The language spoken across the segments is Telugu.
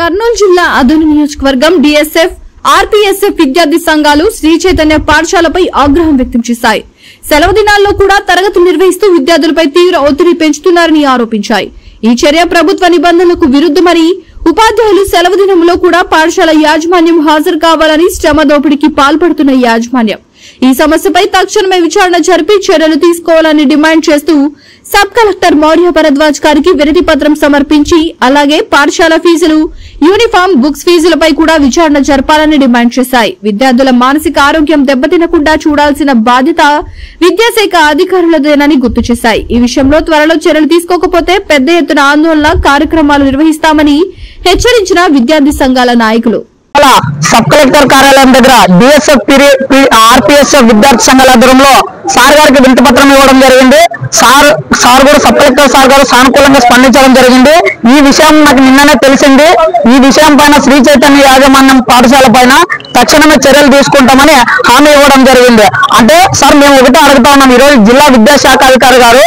కర్నూలు జిల్లా అదోని నియోజకవర్గం డిఎస్ఎఫ్ ఆర్పీఎస్ఎఫ్ విద్యార్థి సంఘాలు శ్రీ చైతన్య పాఠశాలపై ఆగ్రహం వ్యక్తం చేశాయి. సెలవు దినాల్లో కూడా తరగతులు నిర్వహిస్తూ విద్యార్థులపై తీవ్ర ఒత్తిడి పెంచుతున్నారని ఆరోపించాయి. ఈ చర్య ప్రభుత్వ నిబంధనలకు విరుద్ధమని, ఉపాధ్యాయులు సెలవు దినంలో కూడా పాఠశాల యాజమాన్యం హాజరు కావాలని శ్రమ దోపిడీకి పాల్పడుతున్న యాజమాన్యం ఈ సమస్యపై తక్షణమే విచారణ జరిపి చర్యలు తీసుకోవాలని డిమాండ్ చేస్తూ సబ్ కలెక్టర్ మౌర్య భరద్వాజ్ గారికి వినతి పత్రం సమర్పించి, అలాగే పాఠశాల ఫీజులు, యూనిఫామ్, బుక్స్ ఫీజులపై కూడా విచారణ జరపాలని డిమాండ్ చేశాయి. విద్యార్థుల మానసిక ఆరోగ్యం దెబ్బతినకుండా చూడాల్సిన బాధ్యత విద్యాశాఖ అధికారులదేనని గుర్తు చేశాయి. ఈ విషయంలో త్వరలో చర్యలు తీసుకోకపోతే పెద్ద ఎత్తున ఆందోళన కార్యక్రమాలు నిర్వహిస్తామని హెచ్చరించిన విద్యార్థి సంఘాల నాయకులు. సబ్ కలెక్టర్ కార్యాలయం దగ్గర డిఎస్ఎఫ్ ఆర్పీఎస్ఎఫ్ విద్యార్థి సంఘాల ఆధ్వర్యంలో సార్ గారికి వినతి పత్రం ఇవ్వడం జరిగింది. సార్ కూడా సబ్ కలెక్టర్ సార్ గారు సానుకూలంగా స్పందించడం జరిగింది. ఈ విషయం నాకు నిన్ననే తెలిసింది. ఈ విషయం పైన శ్రీ చైతన్య యాజమాన్యం పాఠశాల పైన తక్షణమే చర్యలు తీసుకుంటామని హామీ ఇవ్వడం జరిగింది. అంటే సార్ మేము ఒకటే అడుగుతా ఉన్నాం, ఈ రోజు జిల్లా విద్యాశాఖ అధికారి గారు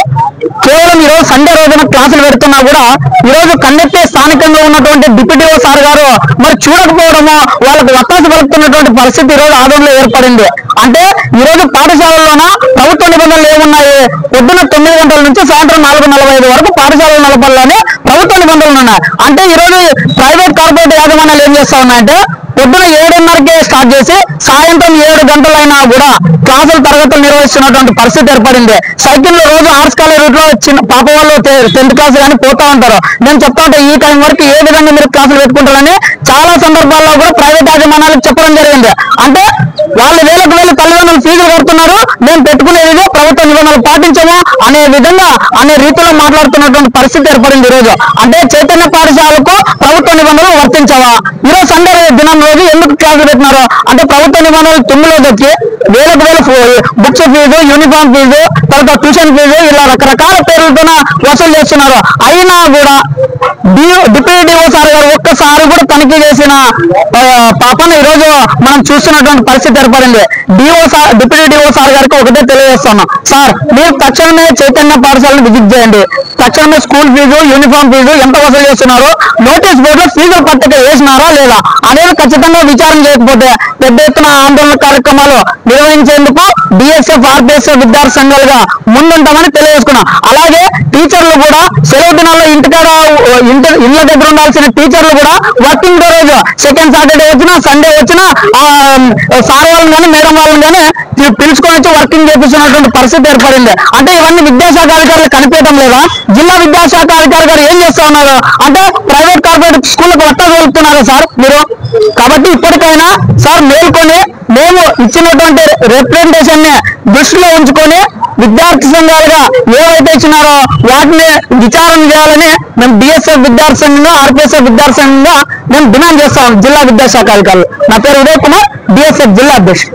కేవలం ఈ రోజు సండే రోజున క్లాసులు పెడుతున్నా కూడా ఈ రోజు కన్నెత్తే స్థానికంగా ఉన్నటువంటి డిప్యూటీఓ సార్ గారు మరి చూడకపోవడము, వాళ్ళకు వత్తాసు పలుకుతున్నటువంటి పరిస్థితి ఈ రోజు ఆదోళనలో ఏర్పడింది. అంటే ఈ రోజు పాఠశాలలోన ప్రభుత్వ నిబంధనలు ఏమున్నాయి? పొద్దున 9 గంటల నుంచి సాయంత్రం 4:45 వరకు పాఠశాలల నలపల్లోనే ప్రభుత్వ నిబంధనలు ఉన్నాయి. అంటే ఈ రోజు ప్రైవేట్ కార్పొరేట్ యాజమాన్యాలు ఏం చేస్తా ఉన్నాయంటే పొద్దున 7:30కే స్టార్ట్ చేసి సాయంత్రం 7 గంటలైనా కూడా క్లాసులు తరగతులు నిర్వహిస్తున్నటువంటి పరిస్థితి ఏర్పడింది. సైకిల్ లో రోజు ఆర్ట్స్ కాలేజ్ రూట్ లో చిన్న పాప వాళ్ళు 10th క్లాస్ కానీ పోతా ఉంటారు. నేను చెప్తా ఉంటే ఈ టైం వరకు ఏ విధంగా మీరు క్లాసులు పెట్టుకుంటారని చాలా సందర్భాల్లో కూడా ప్రైవేట్ యాజమాన్యాలకు చెప్పడం జరిగింది. అంటే వాళ్ళు వేలకు తల్లిదండ్రులు ఫీజులు కడుతున్నారు, మేము పెట్టుకునేది ప్రభుత్వ నిబంధనలు పాటించము అనే విధంగా అనే రీతిలో మాట్లాడుతున్నటువంటి పరిస్థితి ఏర్పడింది. ఈ రోజు అంటే చైతన్య పాఠశాలకు ప్రభుత్వ నిబంధనలు వర్తించవా? ఈరోజు సండే దినం రోజు ఎందుకు క్లాసులు పెట్టినారు అంటే ప్రభుత్వ నిబంధనలు 9 రోజు వచ్చి వేలకు బుక్స్ ఫీజు, యూనిఫామ్ ఫీజు, తర్వాత ట్యూషన్ ఫీజు ఇలా రకరకాల పేర్లతో వసూలు చేస్తున్నారు. అయినా కూడా డిప్యూటీఓ సార్ గారు ఒక్కసారి కూడా తనిఖీ చేసిన పాపను ఈ రోజు మనం చూస్తున్నటువంటి పరిస్థితి ఏర్పడింది. డిప్యూటీఓ సార్ గారికి ఒకటే తెలియజేస్తున్నాం, సార్ మీరు తక్షణమే చైతన్య పాఠశాలను విజిట్ చేయండి. తక్షణమే స్కూల్ ఫీజు, యూనిఫామ్ ఫీజు ఎంత వసూలు చేస్తున్నారు, నోటీస్ బోర్డులో ఫీజుల పట్టిక వేసినారా లేదా అనేది ఖచ్చితంగా విచారణ చేయకపోతే పెద్ద ఎత్తున ఆందోళన కార్యక్రమాలు నిర్వహించేందుకు డిఎస్ఎఫ్ ఆర్పీఎస్ఎఫ్ విద్యార్థి సంఘాలుగా ముందుంటామని తెలియజేసుకున్నాం. అలాగే టీచర్లు కూడా సెలవు దినాల్లో ఇళ్ల దగ్గర ఉండాల్సిన టీచర్లు కూడా వర్కింగ్ డే రోజు సెకండ్ సాటర్డే వచ్చినా సండే వచ్చినా సార్ వాళ్ళని కానీ మేడం వాళ్ళని కానీ పిలుచుకొని వచ్చి వర్కింగ్ చేపిస్తున్నటువంటి పరిస్థితి ఏర్పడింది. అంటే ఇవన్నీ విద్యాశాఖ అధికారులు కనిపించడం లేదా? జిల్లా విద్యాశాఖ అధికారి గారు ఏం చేస్తా ఉన్నారు అంటే ప్రైవేట్ కార్పొరేట్ స్కూళ్ళకు వట్టలు వెళ్తున్నారా సార్ మీరు? కాబట్టి ఇప్పటికైనా సార్ మేల్కొని మేము ఇచ్చినటువంటి రిప్రజెంటేషన్ ని దృష్టిలో ఉంచుకొని విద్యార్థి సంఘాలుగా ఏవైతే ఇచ్చినారో వాటిని విచారణ చేయాలని మేము డిఎస్ఎఫ్ విద్యార్థి సంఘంగా ఆర్పీఎస్ఎఫ్ విద్యార్థి సంఘంగా మేము డిమాండ్ చేస్తాం జిల్లా విద్యాశాఖ అధికారులు. నా పేరు ఉదయ్ కుమార్, డిఎస్ఎఫ్ జిల్లా అధ్యక్షుడు.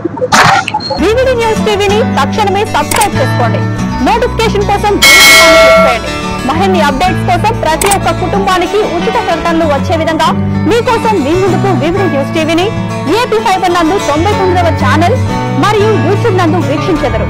వివిడి న్యూస్ టీవీని తక్షణమే సబ్స్క్రైబ్ చేసుకోండి. నోటిఫికేషన్ కోసం చేయండి. మరిన్ని అప్డేట్స్ కోసం ప్రతి ఒక్క కుటుంబానికి ఉచిత ప్రకటనలు వచ్చే విధంగా మీకోసం మీ ముందుకు వివిడి న్యూస్ టీవీని ఏపీ 5 నందు 99వ ఛానల్ మరియు యూట్యూబ్ నందు వీక్షించెదరు.